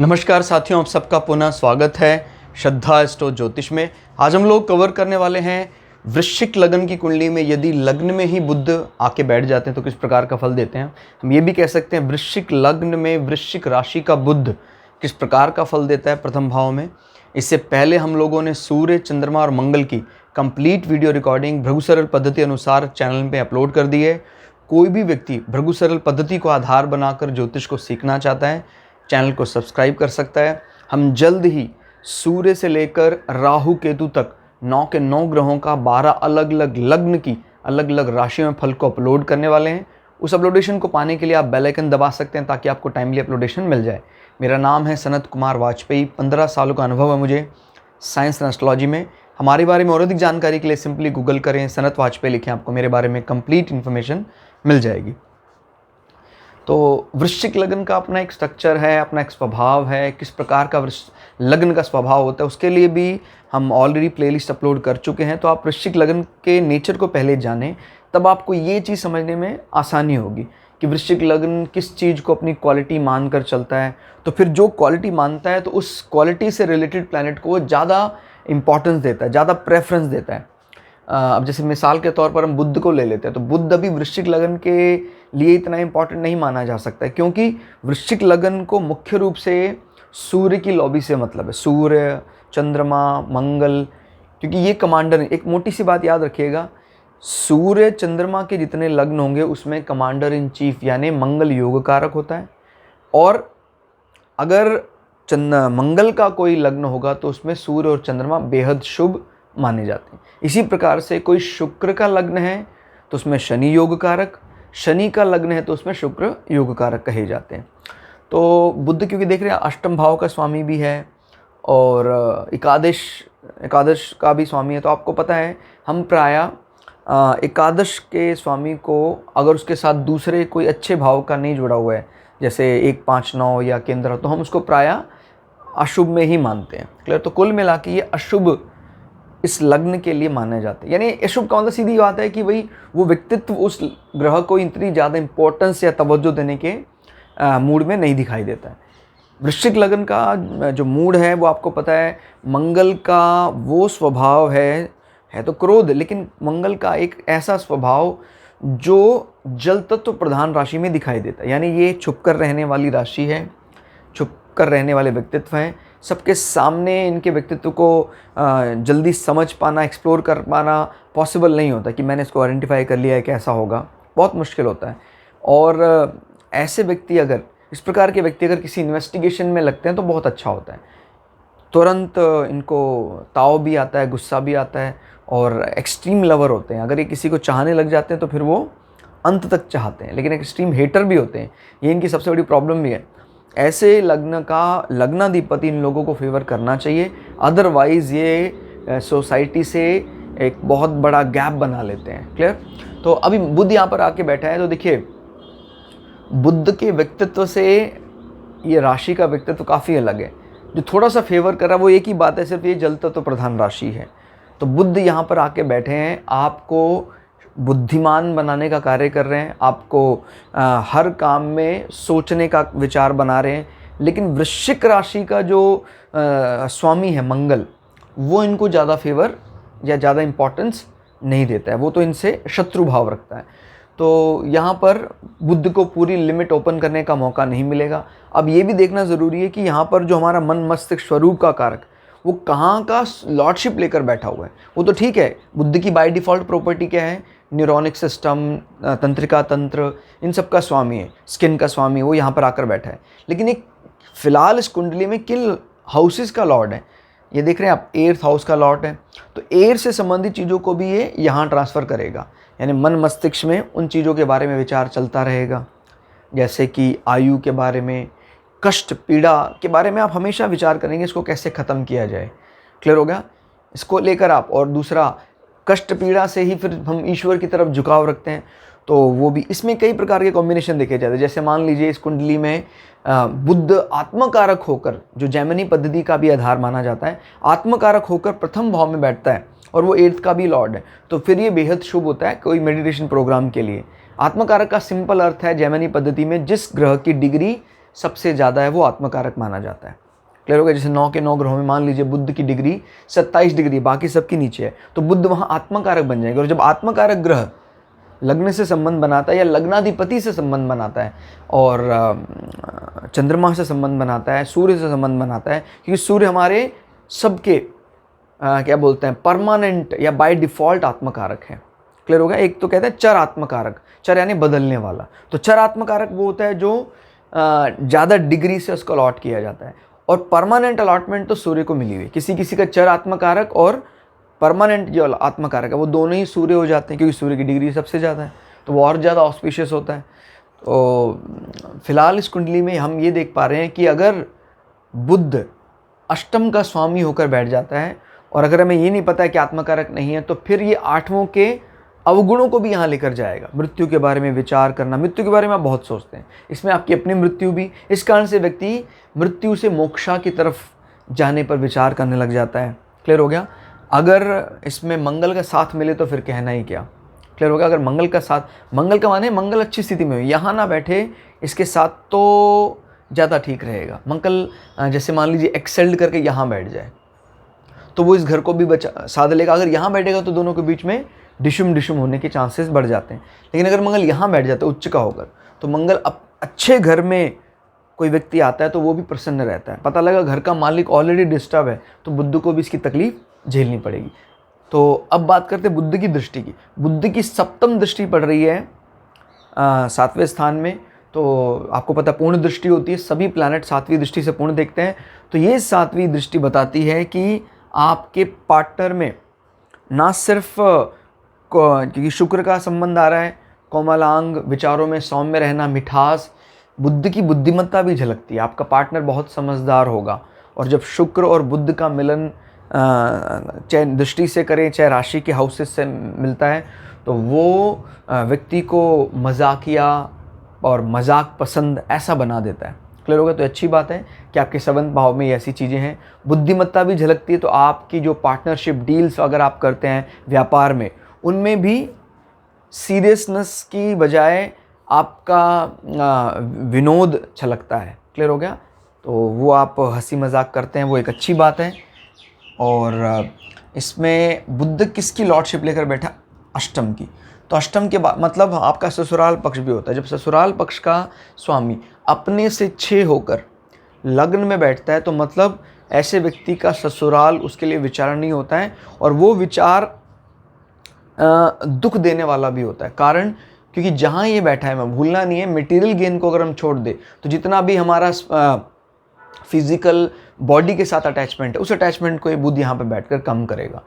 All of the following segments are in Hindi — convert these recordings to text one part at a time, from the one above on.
नमस्कार साथियों, आप सबका पुनः स्वागत है श्रद्धा एस्ट्रो ज्योतिष में। आज हम लोग कवर करने वाले हैं वृश्चिक लग्न की कुंडली में यदि लग्न में ही बुध आके बैठ जाते हैं तो किस प्रकार का फल देते हैं। हम ये भी कह सकते हैं वृश्चिक लग्न में वृश्चिक राशि का बुध किस प्रकार का फल देता है प्रथम भाव में। इससे पहले हम लोगों ने सूर्य, चंद्रमा और मंगल की कंप्लीट वीडियो रिकॉर्डिंग भृगु सरल पद्धति अनुसार चैनल पे अपलोड कर दी है। कोई भी व्यक्ति भृगु सरल पद्धति को आधार बनाकर ज्योतिष को सीखना चाहता है, चैनल को सब्सक्राइब कर सकता है। हम जल्द ही सूर्य से लेकर राहु केतु तक 9 के 9 ग्रहों का 12 अलग अलग लग्न की अलग अलग राशियों में फल को अपलोड करने वाले हैं। उस अपलोडेशन को पाने के लिए आप बेल आइकन दबा सकते हैं ताकि आपको टाइमली अपलोडेशन मिल जाए। मेरा नाम है सनत कुमार वाजपेयी, 15 सालों का अनुभव है मुझे साइंस एंड एस्ट्रोलॉजी में। हमारे बारे में और अधिक जानकारी के लिए सिंपली गूगल करें, सनत वाजपेयी लिखें, आपको मेरे बारे में कंप्लीट इन्फॉर्मेशन मिल जाएगी। तो वृश्चिक लग्न का अपना एक स्ट्रक्चर है, अपना एक स्वभाव है, किस प्रकार का लग्न का स्वभाव होता है उसके लिए भी हम ऑलरेडी प्लेलिस्ट अपलोड कर चुके हैं। तो आप वृश्चिक लग्न के नेचर को पहले जानें, तब आपको ये चीज़ समझने में आसानी होगी कि वृश्चिक लग्न किस चीज़ को अपनी क्वालिटी मानकर चलता है। तो फिर जो क्वालिटी मानता है तो उस क्वालिटी से रिलेटेड प्लैनेट को ज़्यादा इंपॉर्टेंस देता है, ज़्यादा प्रेफरेंस देता है। अब जैसे मिसाल के तौर पर हम बुध को ले लेते हैं, तो बुध अभी वृश्चिक लग्न के लिए इतना इंपॉर्टेंट नहीं माना जा सकता है, क्योंकि वृश्चिक लग्न को मुख्य रूप से सूर्य की लॉबी से मतलब है, सूर्य, चंद्रमा, मंगल, क्योंकि ये कमांडर। एक मोटी सी बात याद रखिएगा, सूर्य चंद्रमा के जितने लग्न होंगे उसमें कमांडर इन चीफ यानी मंगल योग कारक होता है, और अगर मंगल का कोई लग्न होगा तो उसमें सूर्य और चंद्रमा बेहद शुभ माने जाते हैं। इसी प्रकार से कोई शुक्र का लग्न है तो उसमें शनि योग कारक, शनि का लग्न है तो उसमें शुक्र योग कारक कहे जाते हैं। तो बुध क्योंकि देख रहे हैं अष्टम भाव का स्वामी भी है और एकादश का भी स्वामी है। तो आपको पता है हम प्रायः एकादश के स्वामी को अगर उसके साथ दूसरे कोई अच्छे भाव का नहीं जुड़ा हुआ है, जैसे 1, 5, 9 या केंद्र, तो हम उसको प्रायः अशुभ में ही मानते हैं। क्लियर? तो कुल मिला के ये अशुभ इस लग्न के लिए माने जाते हैं। यानी अशुभ का मतलब सीधी बात है कि भाई वो व्यक्तित्व उस ग्रह को इतनी ज़्यादा इंपॉर्टेंस या तवज्जो देने के मूड में नहीं दिखाई देता है। वृश्चिक लग्न का जो मूड है वो आपको पता है, मंगल का वो स्वभाव है तो क्रोध, लेकिन मंगल का एक ऐसा स्वभाव जो जल तत्व प्रधान राशि में दिखाई देता है। यानी ये छुप कर रहने वाली राशि है, छुप कर रहने वाले व्यक्तित्व हैं। सबके सामने इनके व्यक्तित्व को जल्दी समझ पाना, एक्सप्लोर कर पाना पॉसिबल नहीं होता कि मैंने इसको आइडेंटिफाई कर लिया है कैसा होगा, बहुत मुश्किल होता है। और ऐसे व्यक्ति अगर इस प्रकार के व्यक्ति अगर किसी इन्वेस्टिगेशन में लगते हैं तो बहुत अच्छा होता है। तुरंत इनको ताव भी आता है, गुस्सा भी आता है और एक्सट्रीम लवर होते हैं। अगर ये किसी को चाहने लग जाते हैं तो फिर वो अंत तक चाहते हैं, लेकिन एक्सट्रीम हेटर भी होते हैं। ये इनकी सबसे बड़ी प्रॉब्लम भी है। ऐसे लग्न का लग्नाधिपति इन लोगों को फेवर करना चाहिए, अदरवाइज़ ये सोसाइटी से एक बहुत बड़ा गैप बना लेते हैं। क्लियर? तो अभी बुध यहाँ पर आके बैठा है, तो देखिए बुध के व्यक्तित्व से ये राशि का व्यक्तित्व काफ़ी अलग है। जो थोड़ा सा फेवर कर रहा है वो एक ही बात है, सिर्फ ये जल तत्व प्रधान राशि है। तो बुध यहाँ पर आके बैठे हैं, आपको बुद्धिमान बनाने का कार्य कर रहे हैं, आपको हर काम में सोचने का विचार बना रहे हैं। लेकिन वृश्चिक राशि का जो स्वामी है मंगल, वो इनको ज़्यादा फेवर या ज़्यादा इम्पोर्टेंस नहीं देता है, वो तो इनसे शत्रु भाव रखता है। तो यहाँ पर बुध को पूरी लिमिट ओपन करने का मौका नहीं मिलेगा। अब ये भी देखना ज़रूरी है कि यहाँ पर जो हमारा मन मस्तिष्क स्वरूप का कारक वो कहाँ का लॉर्डशिप लेकर बैठा हुआ है। वो तो ठीक है, बुध की बाय डिफ़ॉल्ट प्रॉपर्टी क्या है, न्यूरोनिक सिस्टम, तंत्रिका तंत्र, इन सब का स्वामी है, स्किन का स्वामी, वो यहाँ पर आकर बैठा है। लेकिन एक फ़िलहाल इस कुंडली में किन हाउसेस का लॉर्ड है, ये देख रहे हैं आप, 8th हाउस का लॉर्ड है। तो एयर से संबंधित चीज़ों को भी ये यहाँ ट्रांसफ़र करेगा। यानी मन मस्तिष्क में उन चीज़ों के बारे में विचार चलता रहेगा, जैसे कि आयु के बारे में, कष्ट पीड़ा के बारे में आप हमेशा विचार करेंगे, इसको कैसे ख़त्म किया जाए। क्लियर हो गया? इसको लेकर आप, और दूसरा कष्ट पीड़ा से ही फिर हम ईश्वर की तरफ झुकाव रखते हैं, तो वो भी इसमें कई प्रकार के कॉम्बिनेशन देखे जाते हैं। जैसे मान लीजिए इस कुंडली में बुध आत्मकारक होकर, जो जैमिनी पद्धति का भी आधार माना जाता है, आत्मकारक होकर प्रथम भाव में बैठता है और वो 8th का भी लॉर्ड है, तो फिर ये बेहद शुभ होता है कोई मेडिटेशन प्रोग्राम के लिए। आत्मकारक का सिंपल अर्थ है जैमिनी पद्धति में जिस ग्रह की डिग्री सबसे ज़्यादा है वो आत्मकारक माना जाता है। क्लियर हो गया? जैसे 9 के 9 ग्रहों में मान लीजिए बुध की डिग्री 27 डिग्री, बाकी सबकी नीचे है, तो बुध वहाँ आत्मकारक बन जाएगा। और जब आत्मकारक ग्रह लग्न से संबंध बनाता है या लग्नाधिपति से संबंध बनाता है और चंद्रमा से संबंध बनाता है, सूर्य से संबंध बनाता है, क्योंकि सूर्य हमारे सबके क्या बोलते हैं परमानेंट या बाय डिफ़ॉल्ट आत्मकारक है। क्लियर हो गया? एक तो कहते हैं चर आत्मकारक, चर यानी बदलने वाला, तो चर आत्मकारक वो होता है जो ज़्यादा डिग्री से उसको अलॉट किया जाता है, और परमानेंट अलॉटमेंट तो सूर्य को मिली हुई। किसी किसी का चर आत्मकारक और परमानेंट जो आत्मकारक है वो दोनों ही सूर्य हो जाते हैं, क्योंकि सूर्य की डिग्री सबसे ज़्यादा है, तो वो और ज़्यादा ऑस्पिशियस होता है। तो फिलहाल इस कुंडली में हम ये देख पा रहे हैं कि अगर बुध अष्टम का स्वामी होकर बैठ जाता है और अगर हमें ये नहीं पता है कि आत्मकारक नहीं है, तो फिर ये आठवों के अवगुणों को भी यहाँ लेकर जाएगा। मृत्यु के बारे में विचार करना, मृत्यु के बारे में आप बहुत सोचते हैं, इसमें आपकी अपनी मृत्यु भी, इस कारण से व्यक्ति मृत्यु से मोक्षा की तरफ जाने पर विचार करने लग जाता है। क्लियर हो गया? अगर इसमें मंगल का साथ मिले तो फिर कहना ही क्या। क्लियर हो गया? अगर मंगल का साथ, मंगल का माने मंगल अच्छी स्थिति में हो, यहाँ ना बैठे इसके साथ तो ज़्यादा ठीक रहेगा। मंगल जैसे मान लीजिए एक्सेल्ड करके यहाँ बैठ जाए तो वो इस घर को भी साध लेगा। अगर यहाँ बैठेगा तो दोनों के बीच में डिशुम होने के चांसेस बढ़ जाते हैं। लेकिन अगर मंगल यहाँ बैठ जाता है उच्च का होकर, तो मंगल अच्छे घर में कोई व्यक्ति आता है तो वो भी प्रसन्न रहता है। पता लगा घर का मालिक ऑलरेडी डिस्टर्ब है तो बुध को भी इसकी तकलीफ झेलनी पड़ेगी। तो अब बात करते हैं बुध की दृष्टि की। बुध की सप्तम दृष्टि पड़ रही है 7वें स्थान में। तो आपको पता पूर्ण दृष्टि होती है, सभी प्लैनेट 7वीं दृष्टि से पूर्ण देखते हैं। तो ये 7वीं दृष्टि बताती है कि आपके पार्टनर में ना सिर्फ क्योंकि शुक्र का संबंध आ रहा है, कोमलांग, विचारों में सौम्य रहना, मिठास, बुध की बुद्धिमत्ता भी झलकती है। आपका पार्टनर बहुत समझदार होगा, और जब शुक्र और बुध का मिलन चाहे दृष्टि से करें चाहे राशि के हाउसेस से मिलता है, तो वो व्यक्ति को मजाकिया और मजाक पसंद ऐसा बना देता है। क्लियर होगा? तो अच्छी बात है कि आपके 7वें भाव में ऐसी चीज़ें हैं। बुद्धिमत्ता भी झलकती है, तो आपकी जो पार्टनरशिप डील्स अगर आप करते हैं व्यापार में, उनमें भी सीरियसनेस की बजाय आपका विनोद छलकता है। क्लियर हो गया? तो वो आप हंसी मजाक करते हैं, वो एक अच्छी बात है। और इसमें बुध किसकी लॉर्डशिप लेकर बैठा? अष्टम की। तो अष्टम के बाद मतलब आपका ससुराल पक्ष भी होता है। जब ससुराल पक्ष का स्वामी अपने से 6 होकर लग्न में बैठता है, तो मतलब ऐसे व्यक्ति का ससुराल उसके लिए विचार नहीं होता है, और वो विचार दुख देने वाला भी होता है। कारण क्योंकि जहाँ ये बैठा है, मैं भूलना नहीं है, मटेरियल गेन को अगर हम छोड़ दे तो जितना भी हमारा फिजिकल बॉडी के साथ अटैचमेंट है, उस अटैचमेंट को ये बुध यहाँ पे बैठकर कम करेगा।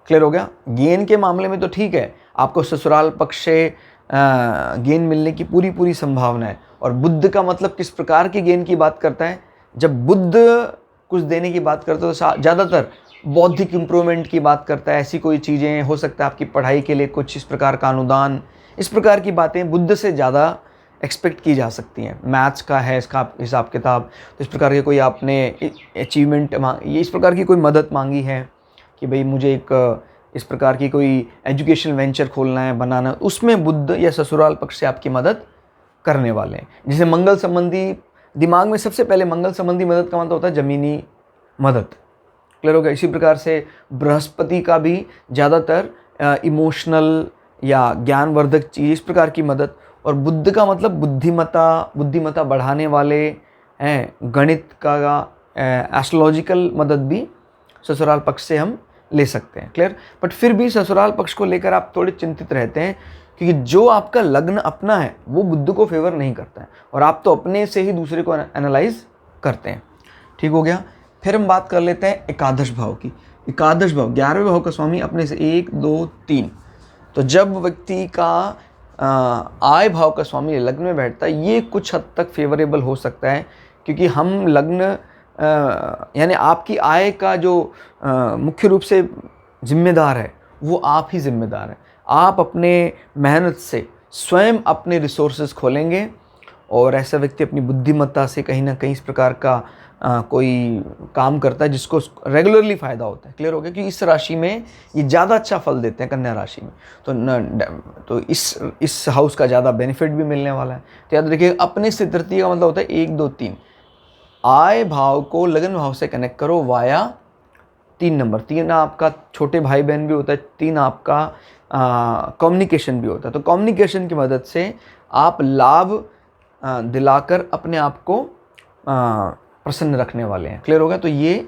क्लियर हो गया? गेन के मामले में तो ठीक है, आपको ससुराल पक्ष से गेन मिलने की पूरी संभावना है। और बुध का मतलब किस प्रकार की गेन की बात करता है? जब बुध कुछ देने की बात करता है तो ज़्यादातर बौद्धिक इम्प्रूवमेंट की बात करता है। ऐसी कोई चीज़ें हो सकता है आपकी पढ़ाई के लिए कुछ इस प्रकार का अनुदान, इस प्रकार की बातें बुध से ज़्यादा एक्सपेक्ट की जा सकती हैं। मैथ्स का है इसका हिसाब किताब, तो इस प्रकार के कोई आपने अचीवमेंट ये इस प्रकार की कोई मदद मांगी है कि भाई मुझे एक इस प्रकार की कोई एजुकेशनल वेंचर खोलना है, बनाना, उसमें बुध या ससुराल पक्ष से आपकी मदद करने वाले हैं। जैसे मंगल संबंधी, दिमाग में सबसे पहले मंगल संबंधी मदद का मतलब होता है ज़मीनी मदद। क्लियर हो गया? इसी प्रकार से बृहस्पति का भी ज़्यादातर इमोशनल या ज्ञानवर्धक चीज़, इस प्रकार की मदद। और बुध का मतलब बुद्धिमत्ता बढ़ाने वाले हैं, गणित का, एस्ट्रोलॉजिकल मदद भी ससुराल पक्ष से हम ले सकते हैं। क्लियर? बट फिर भी ससुराल पक्ष को लेकर आप थोड़े चिंतित रहते हैं, क्योंकि जो आपका लग्न अपना है वो बुध को फेवर नहीं करता है, और आप तो अपने से ही दूसरे को एनालाइज करते हैं। ठीक हो गया? फिर हम बात कर लेते हैं एकादश भाव की। एकादश भाव 11वें भाव का स्वामी अपने से 1, 2, 3। तो जब व्यक्ति का आय भाव का स्वामी लग्न में बैठता है, ये कुछ हद तक फेवरेबल हो सकता है, क्योंकि हम लग्न यानी आपकी आय का जो मुख्य रूप से जिम्मेदार है वो आप ही जिम्मेदार हैं। आप अपने मेहनत से स्वयं अपने रिसोर्सेज खोलेंगे और ऐसा व्यक्ति अपनी बुद्धिमत्ता से कहीं ना कहीं इस प्रकार का कोई काम करता है जिसको रेगुलरली फ़ायदा होता है। क्लियर हो गया कि इस राशि में ये ज़्यादा अच्छा फल देते हैं, कन्या राशि में। तो इस हाउस का ज़्यादा बेनिफिट भी मिलने वाला है। तो याद रखिए, अपने से तृतीय का मतलब होता है 1, 2, 3। आय भाव को लगन भाव से कनेक्ट करो वाया 3 नंबर। 3 आपका छोटे भाई बहन भी होता है, 3 आपका कम्युनिकेशन भी होता है। तो कम्युनिकेशन की मदद से आप लाभ दिलाकर अपने आप को प्रसन्न रखने वाले हैं। क्लियर होगा? तो ये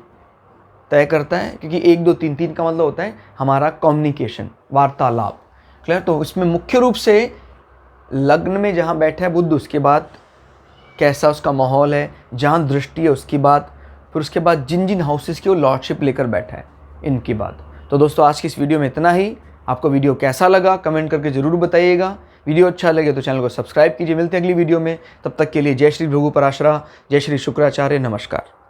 तय करता है, क्योंकि 1, 2, 3, 3 का मतलब होता है हमारा कम्युनिकेशन, वार्तालाप। क्लियर? तो इसमें मुख्य रूप से लग्न में जहाँ बैठा है बुध, उसके बाद कैसा उसका माहौल है, जहाँ दृष्टि है उसकी बात, फिर उसके बाद जिन जिन हाउसेस की वो लॉर्डशिप लेकर बैठा है इनकी बात। तो दोस्तों, आज की इस वीडियो में इतना ही। आपको वीडियो कैसा लगा कमेंट करके ज़रूर बताइएगा। वीडियो अच्छा लगे तो चैनल को सब्सक्राइब कीजिए। मिलते हैं अगली वीडियो में, तब तक के लिए जय श्री भृगु पराशरा, जय श्री शुक्राचार्य, नमस्कार।